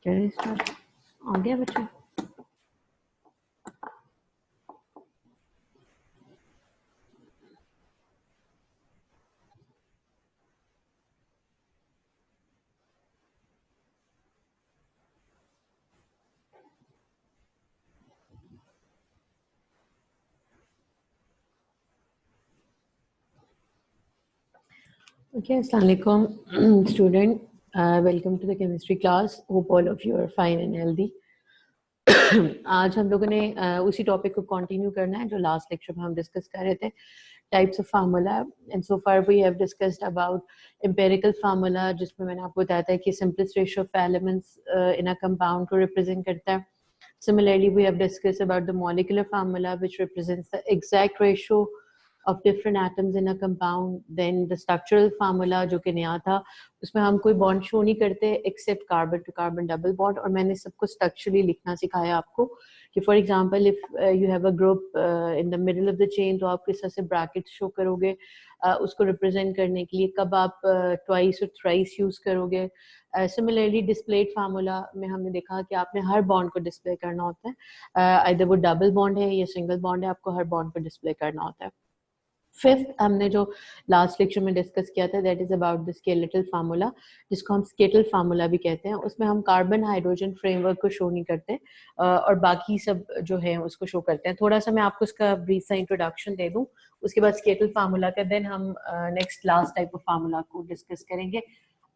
करें स्टार्ट। आ गया बच्चा? Okay, Assalamualaikum student. Welcome to the chemistry class. Hope all of you are fine and healthy. आज हम लोगों ने उसी टॉपिक को कंटिन्यू करना है जो लास्ट लेक्चर में हम डिस्कस कर रहे थे, types of formula. And so far we have discussed about empirical formula, जिसमें मैंने आपको बताया था कि simplest ratio of elements in a compound को रिप्रेजेंट करता है। Similarly, we have discussed about the molecular formula, which represents the exact ratio of different atoms in a compound. Then the structural formula, जो कि नया था, उसमें हम कोई बॉन्ड शो नहीं करते except carbon to carbon double bond. और मैंने सबको स्ट्रक्चरली लिखना सिखाया आपको कि for example if you have a group in the middle of the chain, तो आप किस तरह से ब्रैकेट शो करोगे उसको रिप्रेजेंट करने के लिए, कब आप ट्वाइस और थ्राइस यूज करोगे। सिमिलरली डिस्प्लेड फार्मूला में हमने देखा कि आपने हर बॉन्ड को डिस्प्ले करना होता है, आइदर वो डबल बॉन्ड है या सिंगल बॉन्ड है, आपको हर बॉन्ड को डिस्प्ले करना होता है। फिफ्थ हमने जो लास्ट लेक्चर में डिस्कस किया था, that is about the skeletal formula, जिसको हम स्केटल फार्मूला भी कहते हैं। उसमें हम कार्बन हाइड्रोजन फ्रेमवर्क को शो नहीं करते और बाकी सब जो है उसको शो करते हैं। थोड़ा सा मैं आपको उसका ब्रीफ सा इंट्रोडक्शन दे दूं, उसके बाद स्केटल फार्मूला का देन हम next last type of formula को डिस्कस करेंगे।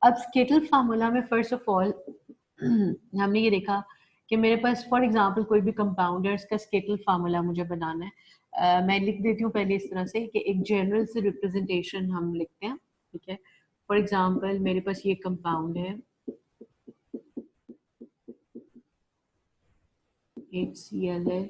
अब स्केटल फार्मूला में फर्स्ट ऑफ ऑल हमने ये देखा कि मेरे पास फॉर एग्जांपल कोई भी कंपाउंडर्स का स्केटल फार्मूला मुझे बनाना है। मैं लिख देती हूँ पहले इस तरह से कि एक जनरल से रिप्रेजेंटेशन हम लिखते हैं, ठीक है। फॉर एग्जांपल मेरे पास ये कंपाउंड है HCl है,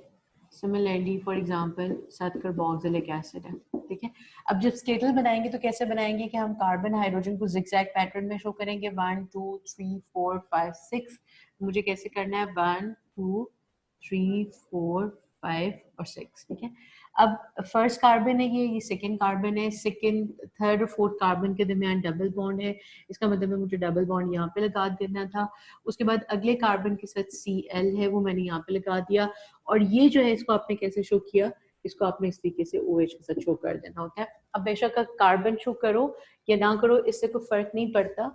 similarly for example 7 carboxylic acid है, ठीक है। अब जब स्केटल बनाएंगे तो कैसे बनाएंगे कि हम कार्बन हाइड्रोजन को जिगजैग पैटर्न में शो करेंगे, 1 2 3 4 5 6। मुझे कैसे करना है, 1 2 3 4 5 और 6, ठीक है। अब फर्स्ट कार्बन है, ये सेकेंड कार्बन है, सेकेंड थर्ड और फोर्थ कार्बन के दरमियान डबल बॉन्ड है, इसका मतलब है मुझे डबल बॉन्ड यहाँ पे लगा देना था। उसके बाद अगले कार्बन के साथ Cl है, वो मैंने यहाँ पे लगा दिया। और ये जो है इसको आपने कैसे शो किया, इसको आपने इस तरीके से OH के साथ शो कर देना होता है। अब बेशक कार्बन शो करो या ना करो, इससे कोई फर्क नहीं पड़ता,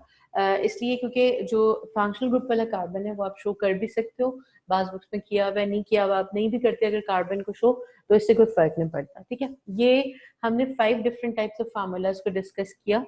इसलिए क्योंकि जो फंक्शनल ग्रुप वाला कार्बन है वो आप शो कर भी सकते हो, बाज बुक्स में किया हुआ है, नहीं किया हुआ आप नहीं भी करते अगर कार्बन को शो, तो इससे कोई फर्क नहीं पड़ता, ठीक है। ये हमने 5 डिफरेंट टाइप्स ऑफ फार्मूलाज को डिस्कस किया,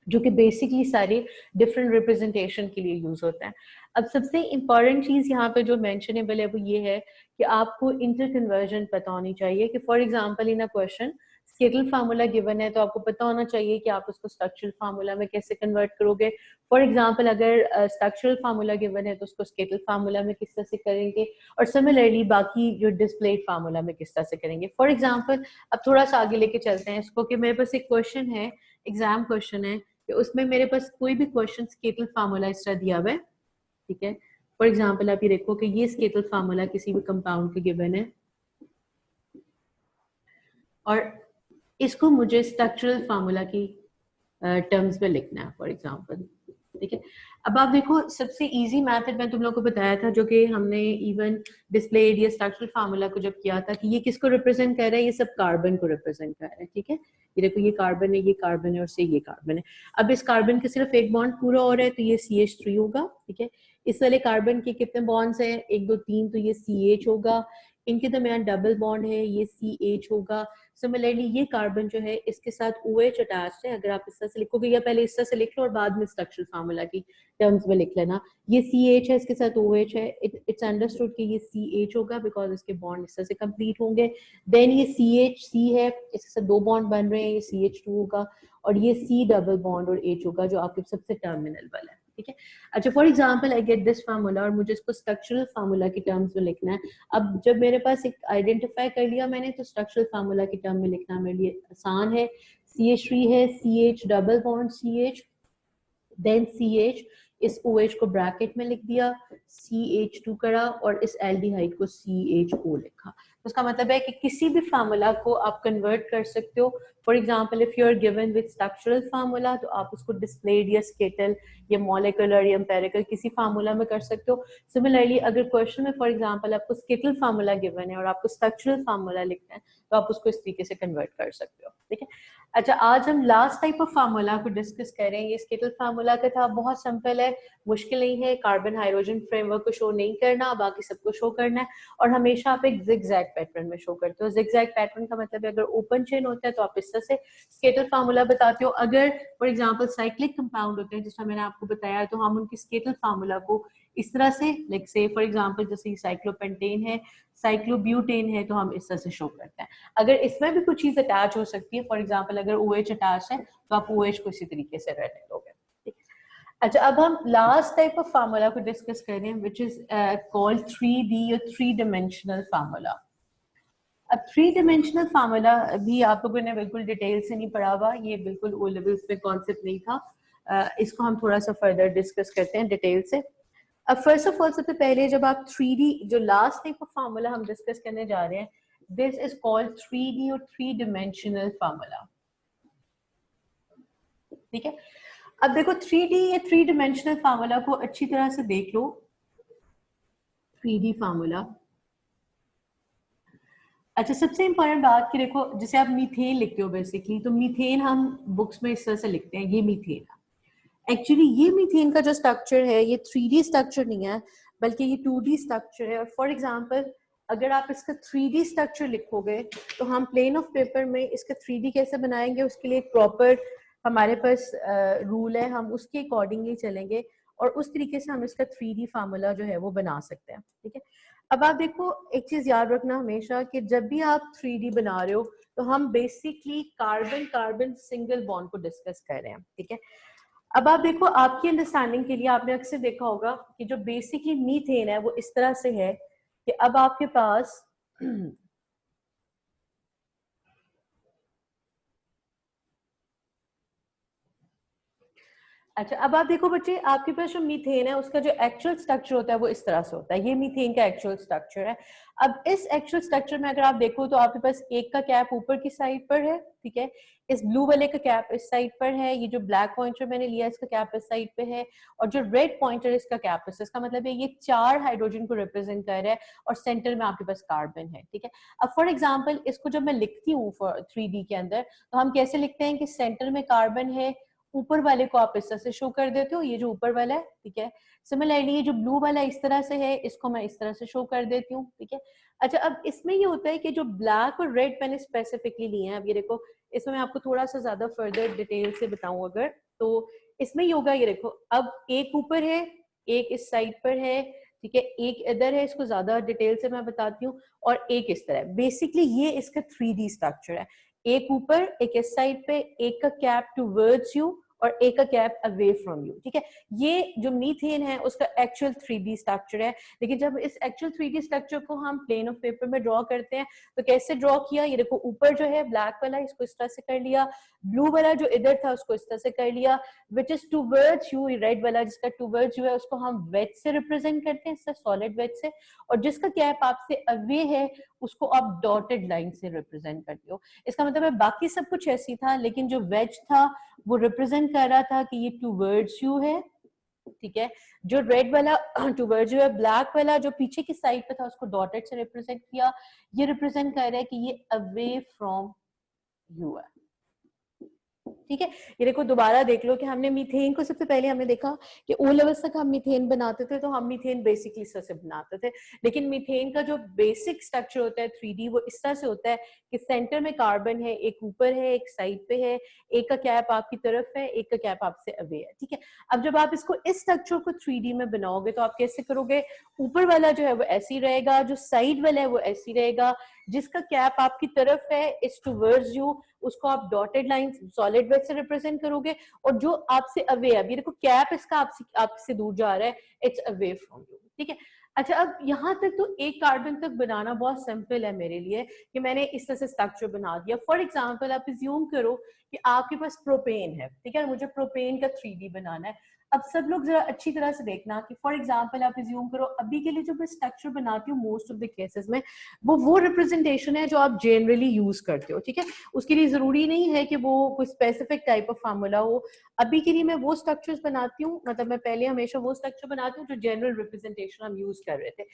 जो कि बेसिकली सारे डिफरेंट रिप्रेजेंटेशन के लिए यूज होता है। अब सबसे इंपॉर्टेंट चीज यहाँ पे जो मेंशनेबल है वो ये है कि आपको इंटर कन्वर्जन पता होनी चाहिए कि for example in a question skeletal formula given है तो आपको पता होना चाहिए कि आप उसको स्ट्रक्चरल फार्मूला में कैसे कन्वर्ट करोगे। फॉर एग्जांपल अगर स्ट्रक्चरल फार्मूला गिवन है तो उसको स्केटल फार्मूला में किस तरह से करेंगे, और सिमिलरली बाकी जो डिस्प्लेड फार्मूला में किस तरह से करेंगे। फॉर एग्जाम्पल अब थोड़ा सा आगे लेके चलते हैं इसको, कि मेरे पास एक क्वेश्चन है, एग्जाम क्वेश्चन है, कि उसमें मेरे पास कोई भी क्वेश्चन स्केटल फार्मूला इस तरह दिया हुआ है, ठीक है। फॉर एग्जांपल आप ये देखो कि ये स्केटल फार्मूला किसी भी कंपाउंड के गिवन है और इसको मुझे स्ट्रक्चरल फार्मूला की टर्म्स में लिखना है फॉर एग्जांपल, ठीक है। अब आप देखो सबसे इजी मेथड मैं तुम लोगों को बताया था, जो कि हमने इवन डिस्प्लेड या स्ट्रक्चरल फार्मूला को जब किया था, कि ये किसको रिप्रेजेंट कर रहा है, ये सब कार्बन को रिप्रेजेंट कर रहा है, ठीक है। ये देखो ये कार्बन है, ये कार्बन है और से ये कार्बन है। अब इस कार्बन के सिर्फ एक बॉन्ड पूरा हो रहा है तो ये CH3 होगा, ठीक है। इस वाले कार्बन के कितने बॉन्ड्स हैं, 1 2 3, तो ये CH होगा। इनके दरमियान डबल बॉन्ड है, ये CH होगा। सिमिलरली ये कार्बन जो है इसके साथ OH अटैच है, अगर आप इस तरह से लिखोगे या पहले इस तरह से लिख लो और बाद में स्ट्रक्चरल फार्मूला की टर्म्स में लिख लेना। ये CH है, इसके साथ OH है, इट्स अंडरस्टूड कि ये CH होगा बिकॉज इसके बॉन्ड इस तरह से कंप्लीट होंगे। देन ये CH है, इसके साथ 2 बॉन्ड बन रहे हैं, ये CH2 होगा, और ये C डबल बॉन्ड और H होगा जो आपके सबसे टर्मिनल वाला है, ठीक है। अच्छा for example I get this formula और मुझे इसको स्ट्रक्चरल फार्मूला की टर्म्स में लिखना है। अब जब मेरे पास एक आइडेंटिफाई कर लिया मैंने, तो स्ट्रक्चरल फार्मूला की टर्म में लिखना मेरे लिए आसान है। CH3 है, CH double bond CH, then CH, इस OH को ब्रैकेट में लिख दिया, CH2 करा और इस एल्डिहाइड को CHO लिखा। तो उसका मतलब है कि किसी भी फार्मूला को आप कन्वर्ट कर सकते हो। For example if you are given with structural formula तो आप उसको डिस्प्लेड या स्केटल या मॉलिक्यूलर या एम्पेरिकल किसी फार्मूला में कर सकते हो। सिमिलरली अगर क्वेश्चन में फॉर एग्जाम्पल आपको स्केटल फार्मूला गिवन है और आपको स्ट्रक्चरल फार्मूला लिखना है तो आप उसको इस तरीके से कन्वर्ट कर सकते हो, ठीक है। अच्छा, आज हम लास्ट टाइप ऑफ फार्मूला को डिस्कस करेंगे। स्केटल फार्मूला का था, बहुत सिंपल है, मुश्किल नहीं है। कार्बन हाइड्रोजन फ्रेमवर्क को शो नहीं करना, बाकी सबको शो करना है और हमेशा आप एक जिगजैग पैटर्न में शो करते हो। जिगजैग पैटर्न का मतलब है अगर ओपन चेन होता है तो आप इस तरह से स्केटल फार्मूला बताते हो। अगर फॉर एग्जांपल साइक्लिक कंपाउंड होते हैं जिसका मैंने आपको बताया तो हम उनकी स्केटल फार्मूला को इस तरह से, लाइक से फॉर एग्जांपल जैसे साइक्लोपेंटेन है, साइक्लोब्यूटेन है, तो हम इस तरह से शो करते हैं। अगर इसमें भी कुछ चीज अटैच हो सकती है, फॉर एग्जांपल अगर OH अटैच है तो आप OH को इसी तरीके से रट लोगे। अच्छा, अब हम लास्ट टाइप ऑफ फार्मूला को डिस्कस कर रहे हैं विच इज कॉल्ड 3D या 3 डायमेंशनल फार्मूला। अब 3 डायमेंशनल फार्मूला भी आप लोगों ने बिल्कुल डिटेल से नहीं पढ़ा हुआ, ये बिल्कुल ओ लेवल्स पे कॉन्सेप्ट नहीं था। इसको हम थोड़ा सा फर्दर डिस्कस करते हैं डिटेल से। अब फर्स्ट ऑफ ऑल सबसे पहले जब आप 3D जो लास्ट टाइप ऑफ फार्मूला हम डिस्कस करने जा रहे हैं, दिस इज कॉल्ड 3D और 3 डायमेंशनल फार्मूला, ठीक है। अब देखो 3D या 3 डायमेंशनल फार्मूला को अच्छी तरह से देख लो। 3D फार्मूला, अच्छा सबसे इंपॉर्टेंट बात कि देखो जैसे आप मीथेन लिखते हो बेसिकली, तो मीथेन हम बुक्स में इस तरह से लिखते हैं, ये मीथेन है। एक्चुअली ये मीथेन का जो स्ट्रक्चर है ये 3D स्ट्रक्चर नहीं है बल्कि ये 2D स्ट्रक्चर है। और फॉर एग्जांपल अगर आप इसका 3D स्ट्रक्चर लिखोगे तो हम प्लेन ऑफ पेपर में इसका 3D कैसे बनाएंगे उसके लिए एक प्रॉपर हमारे पास रूल है, हम उसके अकॉर्डिंगली चलेंगे और उस तरीके से हम इसका 3D फार्मूला जो है वो बना सकते हैं, ठीक है। अब आप देखो एक चीज याद रखना हमेशा कि जब भी आप 3D बना रहे हो तो हम basically carbon carbon single bond को डिस्कस कर रहे हैं, ठीक है। अब आप देखो आपकी अंडरस्टैंडिंग के लिए आपने अक्सर देखा होगा कि जो बेसिकली मीथेन है वो इस तरह से है कि अब आपके पास अच्छा, अब आप देखो बच्चे आपके पास जो मीथेन है उसका जो एक्चुअल स्ट्रक्चर होता है वो इस तरह से होता है। ये मीथेन का एक्चुअल स्ट्रक्चर है। अब इस एक्चुअल स्ट्रक्चर में अगर आप देखो तो आपके पास एक का कैप ऊपर की साइड पर है, ठीक है। इस ब्लू वाले का कैप इस साइड पर है, ये जो ब्लैक पॉइंटर मैंने लिया इसका कैप इस साइड पे है और जो रेड पॉइंटर इसका कैप है। इसका मतलब है ये 4 हाइड्रोजन को रिप्रेजेंट कर रहा है और सेंटर में आपके पास कार्बन है, ठीक है। अब फॉर एग्जाम्पल इसको जब मैं लिखती हूँ 3D के अंदर तो हम कैसे लिखते हैं कि सेंटर में कार्बन है, ऊपर वाले को आप इस तरह से शो कर देते हो, ये जो ऊपर वाला है, ठीक है। सिमिलरली ये जो ब्लू वाला इस तरह से है इसको मैं इस तरह से शो कर देती हूँ, ठीक है। अच्छा, अब इसमें ये होता है कि जो ब्लैक और रेड मैंने स्पेसिफिकली लिए हैं, अब ये देखो इसमें मैं आपको थोड़ा सा ज्यादा फर्दर डिटेल से बताऊं अगर तो इसमें ये होगा, ये देखो अब एक ऊपर है एक इस साइड पर है, ठीक है, एक इधर है, इसको ज्यादा डिटेल से मैं बताती हूँ और एक इस तरह। बेसिकली ये इसका 3D स्ट्रक्चर है, एक ऊपर एक इस साइड पे, एक का कैप टुवर्ड्स यू और एक का कैप अवे फ्रॉम यू, ठीक है। ये जो मीथेन है उसका एक्चुअल 3D स्ट्रक्चर है। लेकिन जब इस एक्चुअल 3D स्ट्रक्चर को हम प्लेन ऑफ पेपर में ड्रॉ करते हैं तो कैसे ड्रॉ किया, ये देखो ऊपर जो है ब्लैक वाला इसको इस तरह से कर लिया, ब्लू वाला जो इधर था उसको इस तरह से कर लिया, which is towards you, red वाला जिसका टुवर्ड्स यू है उसको हम वेज से रिप्रेजेंट करते हैं, इससे सॉलिड वेज से, और जिसका कैप आपसे अवे है उसको आप डॉटेड लाइन से रिप्रेजेंट करते हो। इसका मतलब है बाकी सब कुछ ऐसी था लेकिन जो वेज था वो रिप्रेजेंट कर रहा था कि ये टुवर्ड्स यू है, ठीक है। जो रेड वाला टुवर्ड्स यू है, ब्लैक वाला जो पीछे की साइड पे था उसको डॉटेड से रिप्रेजेंट किया, ये रिप्रेजेंट कर रहा है कि ये अवे फ्रॉम यू है, ठीक है। ये देखो दोबारा देख लो कि हमने मीथेन को सबसे पहले हमने देखा कि ओ लेवल्स तक हम मीथेन बनाते थे तो हम मीथेन बेसिकली इस तरह से बनाते थे, लेकिन मीथेन का जो बेसिक स्ट्रक्चर होता है 3D वो इस तरह से होता है कि सेंटर में कार्बन है, एक ऊपर है एक साइड पे है, एक का कैप आपकी तरफ है, एक का कैप आपसे अवे है, ठीक है। अब जब आप इसको इस स्ट्रक्चर को 3D में बनाओगे तो आप कैसे करोगे, ऊपर वाला जो है वो ऐसी रहेगा, जो साइड वाला है वो ऐसी रहेगा, जिसका कैप आपकी तरफ है इज टुवर्ड्स यू उसको आप डॉटेड लाइन सॉलिड वेज से रिप्रेजेंट करोगे, और जो आपसे अवे है, अभी देखो कैप इसका आपसे दूर जा रहा है, इट्स अवे फ्रॉम यू, ठीक है। अच्छा, अब यहाँ तक तो एक कार्बन तक बनाना बहुत सिंपल है मेरे लिए कि मैंने इस तरह से स्ट्रक्चर बना दिया। फॉर एग्जांपल आप अज्यूम करो कि आपके पास प्रोपेन है, ठीक है, मुझे प्रोपेन का 3D बनाना है। अब सब लोग जरा अच्छी तरह से देखना कि फॉर एग्जांपल आप अज्यूम करो अभी के लिए जो मैं स्ट्रक्चर बनाती हूँ मोस्ट ऑफ द केसेस में वो रिप्रेजेंटेशन है जो आप जनरली यूज करते हो, ठीक है। उसके लिए जरूरी नहीं है कि वो कोई स्पेसिफिक टाइप ऑफ फार्मूला हो। अभी के लिए मैं वो स्ट्रक्चर्स बनाती हूँ, मतलब मैं पहले हमेशा वो स्ट्रक्चर बनाती हूँ जो जनरल रिप्रेजेंटेशन हम यूज कर रहे थे।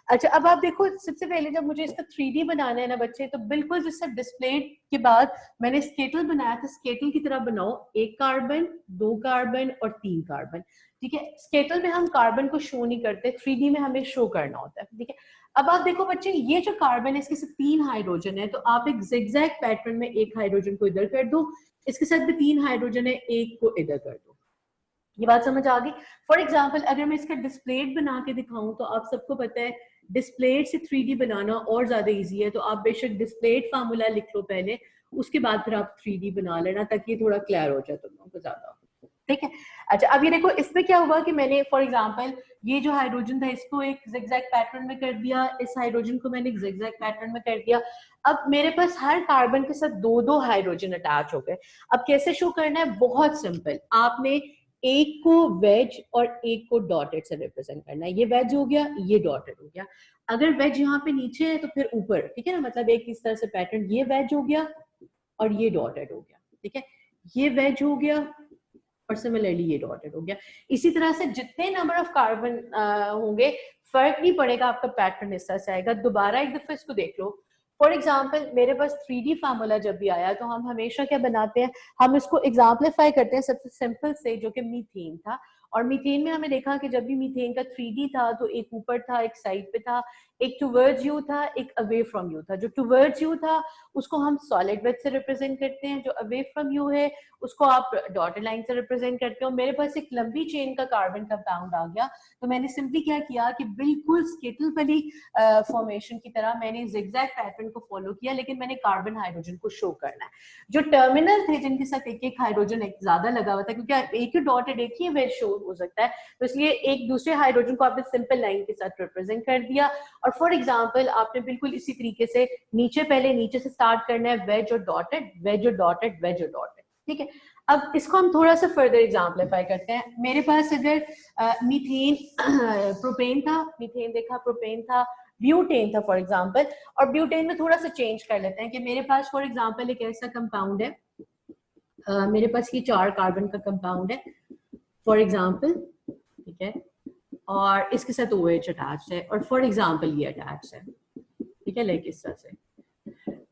अच्छा, अब आप देखो सबसे पहले जब मुझे इसका 3D बनाना है ना बच्चे, तो बिल्कुल जैसे डिस्प्ले के बाद मैंने स्केटल बनाया था, स्केटल की तरह बनाओ, 1 कार्बन 2 कार्बन और 3 कार्बन, ठीक है। स्केटल में हम कार्बन को शो नहीं करते, 3D में हमें शो करना होता है, ठीक है। अब आप देखो बच्चे ये जो कार्बन है इसके साथ 3 हाइड्रोजन है, तो आप एक जिगजैग पैटर्न में 1 हाइड्रोजन को इधर कर दो, इसके साथ भी 3 हाइड्रोजन है, 1 को इधर कर दो। ये बात समझ आ गई। फॉर एग्जाम्पल अगर मैं इसका डिस्प्लेट बना के दिखाऊं तो आप सबको पता है डिस्प्लेट से 3D बनाना और ज्यादा इजी है, तो आप बेशक डिस्प्लेट फार्मूला लिख लो पहले, उसके बाद फिर आप 3D बना लेना ताकि ये थोड़ा क्लियर हो जाए तुम लोगों को ज्यादा, ठीक है। अच्छा, अब ये देखो इसमें क्या हुआ कि मैंने फॉर एग्जांपल ये जो हाइड्रोजन था इसको एक जिगजैग पैटर्न में कर दिया, इस हाइड्रोजन को मैंने एक जिगजैग पैटर्न में कर दिया। अब मेरे पास हर कार्बन के साथ 2-2 हाइड्रोजन अटैच हो गए। अब कैसे शो करना है, बहुत सिंपल, आपने एक को वेज और एक को डॉटेड से रिप्रेजेंट करना है। ये वेज हो गया, ये डॉटेड हो गया। अगर वेज यहाँ पे नीचे है तो फिर ऊपर, ठीक है ना, मतलब एक इस तरह से पैटर्न, ये वेज हो गया और ये डॉटेड हो गया, ठीक है। ये वेज हो गया और सिमिलरली ये डॉटेड हो गया। इसी तरह से जितने नंबर ऑफ कार्बन होंगे फर्क नहीं पड़ेगा, आपका पैटर्न इस तरह से आएगा। दोबारा एक दफा इसको देख लो। फॉर एग्जाम्पल मेरे पास 3D फार्मूला जब भी आया तो हम हमेशा क्या बनाते हैं, हम इसको एग्जाम्पलीफाई करते हैं सबसे सिंपल से, जो कि मीथेन था। और मीथेन में हमें देखा कि जब भी मीथेन का 3D था तो एक ऊपर था, एक साइड पे था, एक टुवर्ड्स यू था, एक अवे फ्रॉम यू था। जो टुवर्ड्स यू था उसको हम सॉलिड वेज से रिप्रेजेंट करते हैं, जो अवे फ्रॉम यू है उसको आप डॉटेड लाइन से रिप्रेजेंट करते हो। मेरे पास एक लंबी चेन का कार्बन कंपाउंड आ गया, तो मैंने सिंपली क्या किया कि बिल्कुल स्केटल वाली फॉर्मेशन की तरह मैंने जिगजैग पैटर्न को फॉलो किया, लेकिन मैंने कार्बन हाइड्रोजन को शो करना है। जो टर्मिनल थे जिनके साथ एक एक हाइड्रोजन एक ज्यादा लगा हुआ था, क्योंकि एक ही डॉटेड एक ही वेज शो हो सकता है, तो इसलिए एक दूसरे हाइड्रोजन को आपने सिंपल लाइन के साथ रिप्रेजेंट कर दिया। और फॉर एग्जाम्पल आपने बिल्कुल इसी तरीके से नीचे, पहले नीचे से स्टार्ट करना है, वेज और डॉटेड, वेज और डॉटेड, वेज और डॉटेड, ठीक है। अब इसको हम थोड़ा सा फर्दर एग्जाम्पलीफाई करते हैं। मेरे पास अगर मीथेन प्रोपेन था, मीथेन देखा, प्रोपेन था, ब्यूटेन था फॉर एग्जांपल, और ब्यूटेन में थोड़ा सा चेंज कर लेते हैं कि मेरे पास फॉर एग्जांपल एक ऐसा कंपाउंड है, मेरे पास ये 4 कार्बन का कंपाउंड है फॉर एग्जांपल, ठीक है, और इसके साथ OH अटैच है, और फॉर एग्जांपल ये अटैच है, ठीक है, लाइक इस तरह से।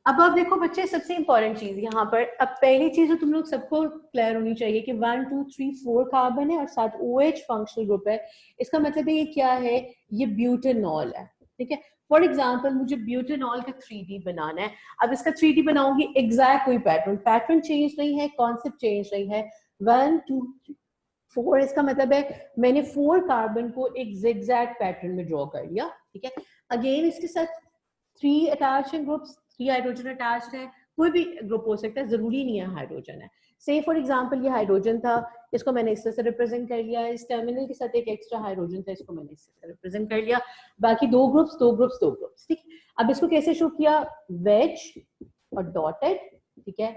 अब आप देखो बच्चे, सबसे इंपॉर्टेंट चीज यहाँ पर, अब पहली चीज जो तुम लोग सबको क्लियर होनी चाहिए कि 1 2 3 4 कार्बन है और साथ OH फंक्शनल ग्रुप है। इसका मतलब है ये क्या है, ये ब्यूटेनॉल है, ठीक है। फॉर एग्जाम्पल मुझे ब्यूटेनॉल का 3D बनाना है। अब इसका 3D बनाऊंगी, एग्जैक्ट कोई पैटर्न चेंज नहीं है, कॉन्सेप्ट चेंज नहीं है। 1 2 3 4, इसका मतलब है मैंने 4 कार्बन को एक जिगजैग पैटर्न में ड्रॉ कर लिया, ठीक है। अगेन इसके साथ 3 अटैच है ग्रुप्स, 3 हाइड्रोजन अटैच्ड है, कोई भी ग्रुप हो सकता है, जरूरी नहीं है हाइड्रोजन है। से फॉर एग्जांपल ये हाइड्रोजन था, इसको मैंने इस तरह से रिप्रेजेंट कर लिया, इस टर्मिनल के साथ एक एक्स्ट्रा हाइड्रोजन था, इसको मैंने इस तरह से रिप्रेजेंट कर लिया। बाकी 2 ग्रुप्स 2 ग्रुप्स 2 ग्रुप्स, ठीक है। अब इसको कैसे शो किया, वेज और डॉटेड, ठीक है,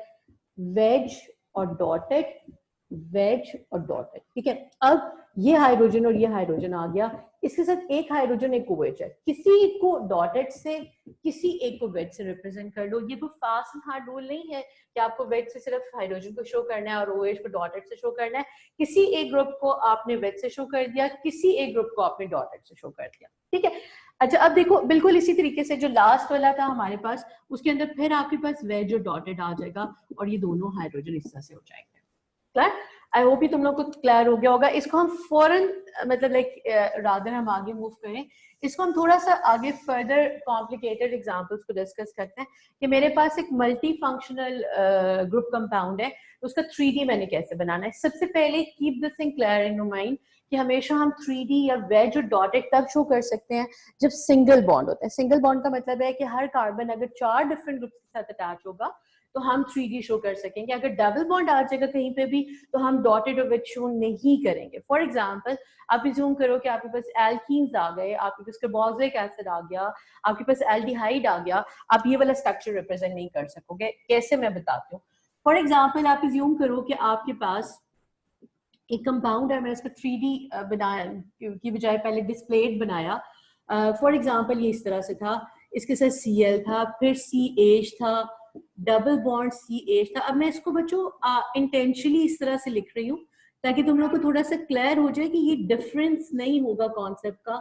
वेज और डॉटेड, वेज और डॉटेड, ठीक है। अब ये हाइड्रोजन और ये हाइड्रोजन आ गया, इसके साथ एक हाइड्रोजन एक OH है, किसी एक को डॉटेड से किसी एक को वेज से रिप्रेजेंट कर लो। ये कोई फास्ट एंड हार्ड रूल नहीं है कि आपको वेज से सिर्फ हाइड्रोजन को शो करना है और OH को डॉटेड से शो करना है। किसी एक ग्रुप को आपने वेज से शो कर दिया, किसी एक ग्रुप को आपने डॉटेड से शो कर दिया, ठीक है। अच्छा, अब देखो बिल्कुल इसी तरीके से जो लास्ट वाला था हमारे पास, उसके अंदर फिर आपके पास वेज और डॉटेड आ जाएगा और ये दोनों हाइड्रोजन इस तरह से हो जाएंगे। क्लियर? आई होप ये तुम लोग को क्लियर हो गया होगा। इसको हम फौरन मतलब लाइक रादर हम आगे मूव करें, इसको हम थोड़ा सा आगे फर्दर कॉम्प्लिकेटेड एग्जांपल्स को डिस्कस करते हैं कि मेरे पास एक मल्टी फंक्शनल ग्रुप कंपाउंड है, तो उसका 3D मैंने कैसे बनाना है। सबसे पहले keep this thing clear in your mind कि हमेशा हम 3D या वेज और डॉटेड तब शो कर सकते हैं जब सिंगल बॉन्ड होता है। सिंगल बॉन्ड का मतलब है कि हर कार्बन अगर 4 डिफरेंट ग्रुप्स के साथ अटैच होगा तो हम 3D शो कर सकेंगे। अगर डबल बॉन्ड आ जाएगा कहीं पे भी तो हम डॉटेड और वेज शो नहीं करेंगे। फॉर एग्जांपल आप अज्यूम करो कि आपके पास एल्कीन्स आ गए, आपके पास कार्बोक्सिलिक एसिड आ गया, आपके पास एल्डिहाइड आ गया, आप ये वाला स्ट्रक्चर रिप्रेजेंट नहीं कर सकोगे। कैसे, मैं बताती हूँ। फॉर एग्जाम्पल आप अज्यूम करो कि आपके पास एक कंपाउंड है, मैंने इसका 3D बनाया की बजाय पहले डिस्प्लेड बनाया। फॉर एग्जांपल ये इस तरह से था, इसके साथ Cl था, फिर CH था, डबल बॉन्ड CH था। अब मैं इसको बच्चों इंटेंशनली इस तरह से लिख रही हूँ ताकि तुम लोग को थोड़ा सा क्लियर हो जाए कि ये डिफरेंस नहीं होगा कॉन्सेप्ट का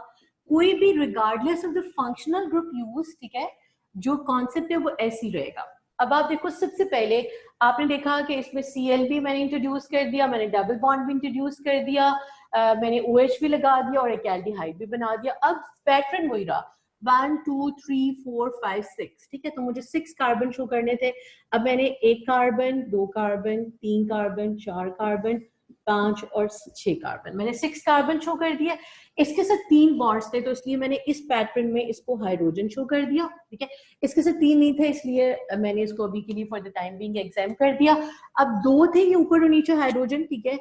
कोई भी, regardless of the functional group use, ठीक है, जो कॉन्सेप्ट है वो ऐसे ही रहेगा। अब आप देखो, सबसे पहले आपने देखा कि इसमें Cl भी मैंने इंट्रोड्यूस कर दिया, मैंने डबल बॉन्ड भी इंट्रोड्यूस कर दिया, मैंने OH भी लगा दिया और एक एल्डिहाइड भी बना दिया। अब पैटर्न वही रहा, 1 2 3 4 5 6, ठीक है, तो मुझे 6 कार्बन शो करने थे। अब मैंने 1 कार्बन, 2 कार्बन, 3 कार्बन, 4 कार्बन, 5 और 6 कार्बन, मैंने 6 कार्बन शो कर दिया। इसके साथ 3 बॉन्ड्स थे तो इसलिए मैंने इस पैटर्न में इसको हाइड्रोजन शो कर दिया, ठीक है। इसके साथ 3 नहीं थे इसलिए मैंने इसको अभी के लिए for the time being exam कर दिया। अब 2 थे, ये ऊपर और नीचे हाइड्रोजन, ठीक है,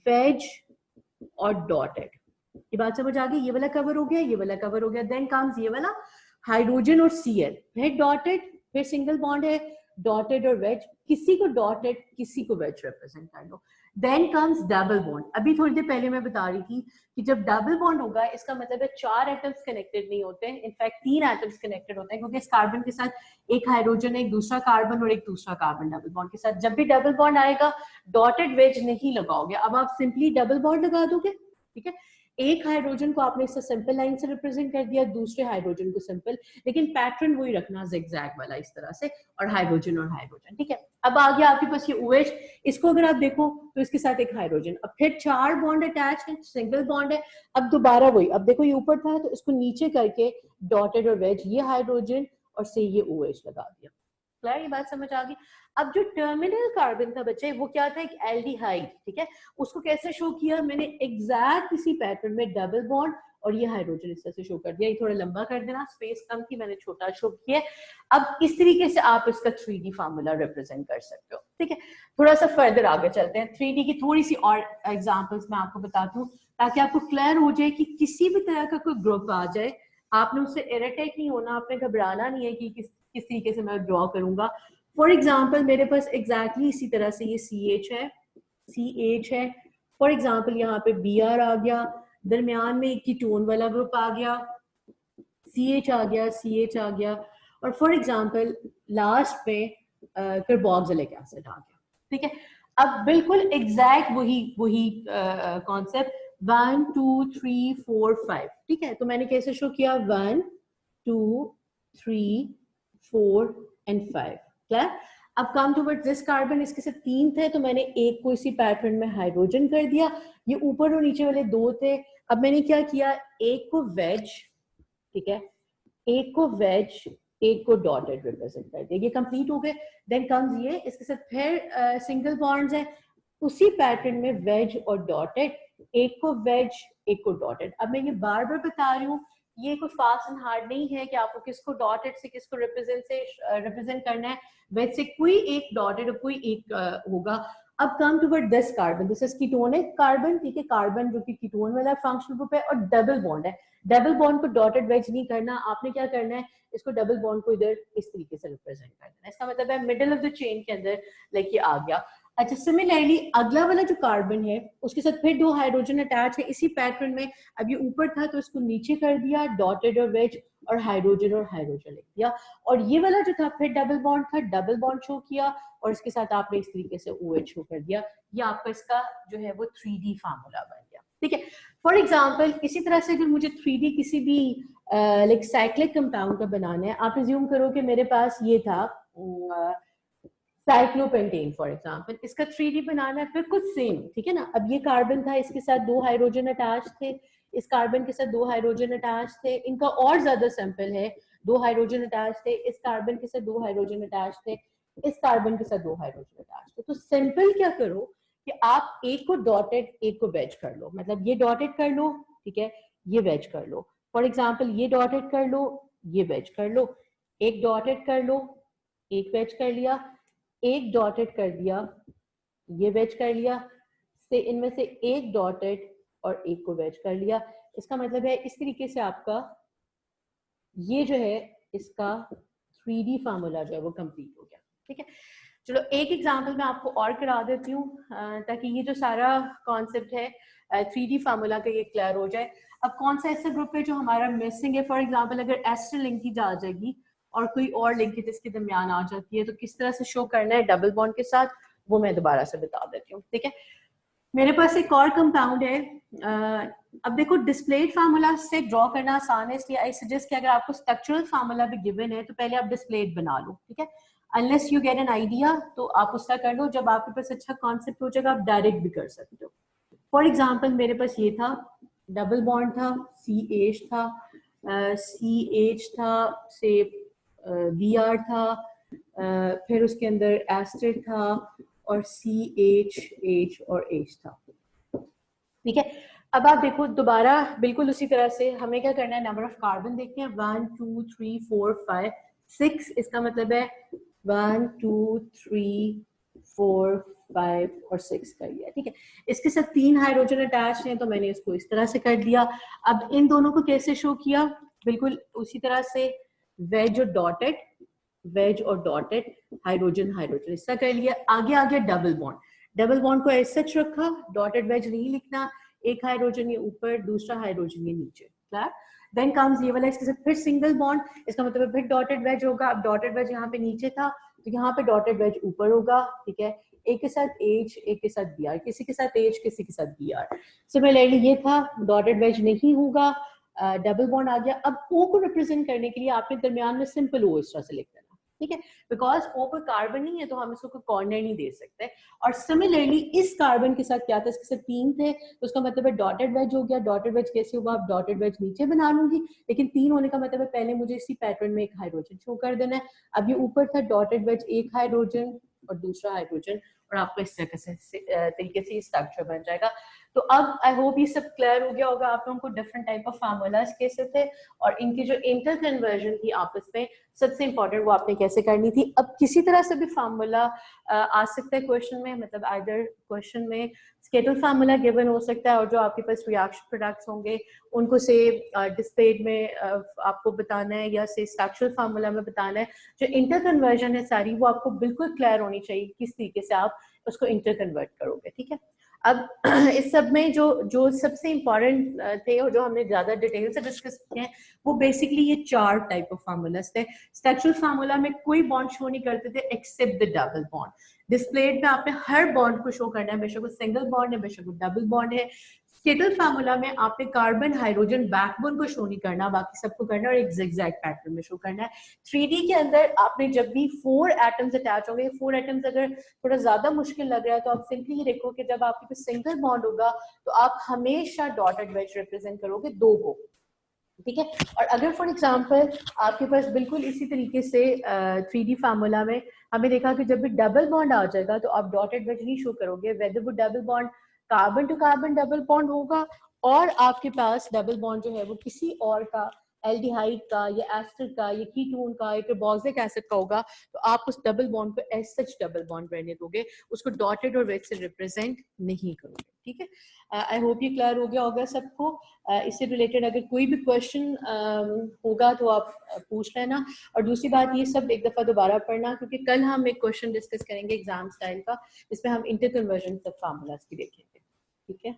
वेज और डॉटेड। ये बात समझ आ गई? ये वाला कवर हो गया, ये वाला कवर हो गया। देन कम्स ये वाला हाइड्रोजन और Cl, फिर डॉटेड, फिर सिंगल बॉन्ड है, डॉटेड और वेज, किसी को डॉटेड किसी को वेज रिप्रेजेंट कर लो। Then comes double bond. अभी थोड़ी देर पहले मैं बता रही थी कि जब डबल बॉन्ड होगा इसका मतलब है 4 एटम्स कनेक्टेड नहीं होते हैं, इनफैक्ट 3 एटम्स कनेक्टेड होते हैं, क्योंकि इस कार्बन के साथ एक हाइड्रोजन, एक दूसरा कार्बन और एक दूसरा कार्बन डबल बॉन्ड के साथ। जब भी डबल बॉन्ड आएगा डॉटेड वेज नहीं लगाओगे, अब आप सिंपली डबल बॉन्ड लगा दोगे, ठीक है। एक हाइड्रोजन को आपने इससे सिंपल लाइन से रिप्रेजेंट कर दिया, दूसरे हाइड्रोजन को सिंपल, लेकिन पैटर्न वही रखना जिगजैग वाला इस तरह से, और हाइड्रोजन, ठीक है। अब आ गया आपके पास ये OH, इसको अगर आप देखो तो इसके साथ एक हाइड्रोजन, अब फिर 4 बॉन्ड अटैच है, सिंगल बॉन्ड है। अब दोबारा वही, अब देखो ये ऊपर था तो इसको नीचे करके डॉटेड और वेज, ये हाइड्रोजन और से ये OH लगा दिया। क्लियर? ये बात समझ आ गई? अब जो टर्मिनल कार्बन था बच्चे, वो क्या था? एक एल्डिहाइड, ठीक है। उसको कैसे शो किया मैंने? एग्जैक्ट इसी पैटर्न में डबल बॉन्ड और ये हाइड्रोजन इस तरह से शो कर दिया। ये थोड़ा लंबा कर देना, स्पेस कम थी, मैंने छोटा शो किया। अब इस तरीके से आप इसका 3D फार्मूला रिप्रेजेंट कर सकते हो, ठीक है। थोड़ा सा फर्दर आगे चलते हैं, 3D की थोड़ी सी और एग्जांपल्स मैं आपको बताती हूँ ताकि आपको क्लियर हो जाए कि किसी भी तरह का कोई ग्रुप आ जाए आपने उससे इरिटेट नहीं होना, आपने घबराना नहीं है कि किस तरीके से मैं ड्रॉ करूंगा। फॉर एग्जाम्पल मेरे पास एग्जैक्टली इसी तरह से ये CH है। फॉर एग्जाम्पल यहाँ पे Br आ गया, दरमियान में एक कीटोन वाला ग्रुप आ गया, CH आ गया, CH आ गया, और फॉर एग्जाम्पल लास्ट में कार्बोक्सिलिक एसिड आ गया, ठीक है। अब बिल्कुल एग्जैक्ट वही कॉन्सेप्ट, 1 2 3 4 5, ठीक है। तो मैंने कैसे शो किया? 1 2 3 4 एंड 5, क्लियर? अब कम टुवर्ड्स दिस कार्बन, इसके साथ 3 थे तो मैंने एक को इसी पैटर्न में हाइड्रोजन कर दिया, ये ऊपर और नीचे वाले 2 थे। अब मैंने क्या किया? एक को वेज, ठीक है, एक को वेज, एक को डॉटेड रिप्रेजेंट कर दिया, ये कंप्लीट हो गए। देन कम्स ये, इसके साथ फिर सिंगल बॉन्ड्स है, उसी पैटर्न में वेज और डॉटेड, एक को वेज एक को डॉटेड। अब मैं ये बार बार बता रही हूँ, ये कोई फास्ट एंड हार्ड नहीं है कि आपको किसको डॉटेड से किसको रिप्रेजेंट करना है, वेज से कोई एक डॉटेड और कोई एक होगा। अब come toward this carbon, this is ketonic carbon, ठीक है, कार्बन जो कि कीटोन वाला फंक्शनल ग्रुप है और डबल बॉन्ड है। डबल बॉन्ड को डॉटेड वेज नहीं करना, आपने क्या करना है? इसको डबल बॉन्ड को इधर इस तरीके से रिप्रेजेंट कर देना, इसका मतलब है मिडिल ऑफ द चेन के अंदर लाइक ये आ गया। अच्छा, सिमिलरली अगला वाला जो कार्बन है उसके साथ फिर 2 हाइड्रोजन अटैच है इसी पैटर्न में। अब ये ऊपर था तो इसको नीचे कर दिया, डॉटेड और वेज, और हाइड्रोजन लिख दिया। और ये वाला जो था फिर डबल बॉन्ड था, डबल बॉन्ड शो किया और इसके साथ आपने इस तरीके से OH शो कर दिया। ये आपका इसका जो है वो 3D फार्मूला बन गया, ठीक है। फॉर एग्जाम्पल इसी तरह से अगर मुझे 3D किसी भी लाइक साइक्लिक कंपाउंड का बनाना है, आप रिज्यूम करो कि मेरे पास ये था साइक्लोपेंटेन फॉर एग्जाम्पल, इसका 3D बनाना है बिल्कुल सेम, ठीक है ना। अब ये कार्बन था, इसके साथ 2 हाइड्रोजन अटैच थे, इस कार्बन के साथ 2 हाइड्रोजन अटैच थे, इनका और ज्यादा सिंपल है, 2 हाइड्रोजन अटैच थे, इस कार्बन के साथ 2 हाइड्रोजन अटैच थे, इस कार्बन के साथ 2 हाइड्रोजन अटैच थे। तो सिंपल क्या करो कि आप एक को डॉटेड एक को वेज कर लो, मतलब ये डॉटेड कर लो, ठीक है, ये वेज कर लो। फॉर एग्जाम्पल ये डॉटेड कर लो, ये वेज कर लो, एक डॉटेड कर लो, एक वेज कर लिया, एक डॉटेड कर दिया, ये वेज कर लिया, से इनमें से एक डॉटेड और एक को वेज कर लिया। इसका मतलब है इस तरीके से आपका ये जो है इसका 3D फार्मूला जो है वो कंप्लीट हो गया, ठीक है। चलो एक एग्जांपल मैं आपको और करा देती हूँ ताकि ये जो सारा कॉन्सेप्ट है 3D फार्मूला का ये क्लियर हो जाए। अब कौन सा ऐसा ग्रुप है जो हमारा मिसिंग है, फॉर एग्जांपल अगर एस्टर लिंकेज आ जाएगी और कोई और लिंकेज इसके दरमियान आ जाती है तो किस तरह से शो करना है डबल बॉन्ड के साथ, वो मैं दोबारा से बता देती हूँ। ठीक है, मेरे पास एक और कंपाउंड है। अब देखो डिस्प्लेड फार्मूला से ड्रॉ करना आसान है, इसलिए आई सजेस्ट कि अगर आपको स्ट्रक्चरल फार्मूला भी गिवन है तो पहले आप डिस्प्लेड बना लो। ठीक है, unless you get an idea तो आप उसका कर लो, जब आपके पास अच्छा कॉन्सेप्ट हो जाएगा आप डायरेक्ट भी कर सकते हो। फॉर एग्जाम्पल मेरे पास ये था, डबल बॉन्ड था, CH था, CH था से VR था, फिर उसके अंदर एस्टर था और CH और H था। ठीक है, अब आप देखो दोबारा बिल्कुल उसी तरह से हमें क्या करना है, नंबर ऑफ कार्बन देखते हैं 1 2 3 4 5 6, इसका मतलब है 1 2 3 4 5 और 6 कर लिया। ठीक है, इसके साथ 3 हाइड्रोजन अटैच हैं तो मैंने इसको इस तरह से कर दिया। अब इन दोनों को कैसे शो किया, बिल्कुल उसी तरह से वेज और डॉटेड, वेज और डॉटेड, हाइड्रोजन हाइड्रोजन इसका कर लिया। आगे आगे डबल बॉन्ड, डबल बॉन्ड को ऐसे सच रखा, डॉटेड वेज नहीं लिखना, एक हाइड्रोजन ये ऊपर दूसरा हाइड्रोजन ये नीचे। क्लियर, देन कम्स ये वाला, इसके साथ फिर सिंगल बॉन्ड, इसका मतलब फिर डॉटेड वेज होगा। अब डॉटेड वेज यहाँ पे नीचे था तो यहाँ पे डॉटेड वेज ऊपर होगा। ठीक है, एक के साथ H, एक के साथ Br, किसी के साथ H, किसी के साथ Br। सिमिलरली ये था, डॉटेड वेज नहीं होगा, डबल बॉन्ड आ गया। अब O को रिप्रेजेंट करने के लिए आपने दरमियान में सिंपल O इस तरह से लिख देना। ठीक है, बिकॉज O पर कार्बन नहीं है तो हम इसको कोई कॉर्नर नहीं दे सकते। और सिमिलरली इस कार्बन के साथ क्या था, इसके साथ 3 थे तो उसका मतलब है डॉटेड वेज हो गया। डॉटेड वेज कैसे होगा, आप डॉटेड वेज नीचे बना लूंगी, लेकिन 3 होने का मतलब है पहले मुझे इसी पैटर्न में एक हाइड्रोजन शो कर देना है। अब ये ऊपर था डॉटेड वेज, एक हाइड्रोजन और दूसरा हाइड्रोजन, और आपको इस तरह से तरीके से स्ट्रक्चर बन जाएगा। तो अब आई होप ये सब क्लियर हो गया होगा आप लोगों को, डिफरेंट टाइप ऑफ फार्मूलाज कैसे थे और इनकी जो इंटर कन्वर्जन थी आपस में, सबसे इंपॉर्टेंट वो आपने कैसे करनी थी। अब किसी तरह से भी फार्मूला आ सकता है क्वेश्चन में, मतलब आइदर क्वेश्चन में स्केटल फार्मूला गिवन हो सकता है और जो आपके पास रिएक्शन प्रोडक्ट्स होंगे उनको से डिस्प्लेड में आपको बताना है या से स्ट्रक्चरल फार्मूला में बताना है। जो इंटर कन्वर्जन है सारी वो आपको बिल्कुल क्लियर होनी चाहिए किस तरीके से आप उसको इंटर कन्वर्ट करोगे। ठीक है, अब इस सब में जो जो सबसे इम्पोर्टेंट थे और जो हमने ज्यादा डिटेल से डिस्कस किए हैं वो बेसिकली ये 4 टाइप ऑफ फार्मूलाज थे। स्ट्रक्चरल फार्मूला में कोई बॉन्ड शो नहीं करते थे except the double bond. Displayed में आपने हर बॉन्ड को शो करना है, बेशक वो सिंगल बॉन्ड है बेशक वो डबल बॉन्ड है। स्केटल फार्मूला में आपने कार्बन हाइड्रोजन बैकबोन को शो नहीं करना, बाकी सबको करना और एक ज़िगज़ैग पैटर्न में शो करना है। 3D के अंदर आपने जब भी 4 एटम्स अटैच होंगे, 4 एटम्स अगर थोड़ा ज्यादा मुश्किल लग रहा है तो आप सिंपली ये देखो कि जब आपके पास सिंगल बॉन्ड होगा तो आप हमेशा डॉटेड वेज रिप्रेजेंट करोगे 2 को। ठीक है, और अगर फॉर एग्जांपल आपके पास बिल्कुल इसी तरीके से 3D फार्मूला में हमें देखा कि जब भी डबल बॉन्ड आ जाएगा तो आप डॉटेड वेज नहीं शो करोगे, वेदर वो double bond carbon to carbon double bond होगा और आपके पास डबल बॉन्ड जो है वो किसी और का, एल्डिहाइड का या एस्टर का या कीटोन का या कार्बोक्सिलिक एसिड का होगा, तो आप उस डबल बॉन्ड को एज सच डबल बॉन्ड रहने दोगे, उसको डॉटेड और वेज से रिप्रेजेंट नहीं करोगे। ठीक है, आई होप ये क्लियर हो गया होगा सबको। इससे रिलेटेड अगर कोई भी क्वेश्चन होगा तो आप पूछ लेना। और दूसरी बात, ये सब एक दफा दोबारा पढ़ना क्योंकि कल हम एक क्वेश्चन डिस्कस करेंगे एग्जाम स्टाइल का जिसमें हम इंटर कन्वर्जन सब फार्मूलाज की देखेंगे। ठीक है।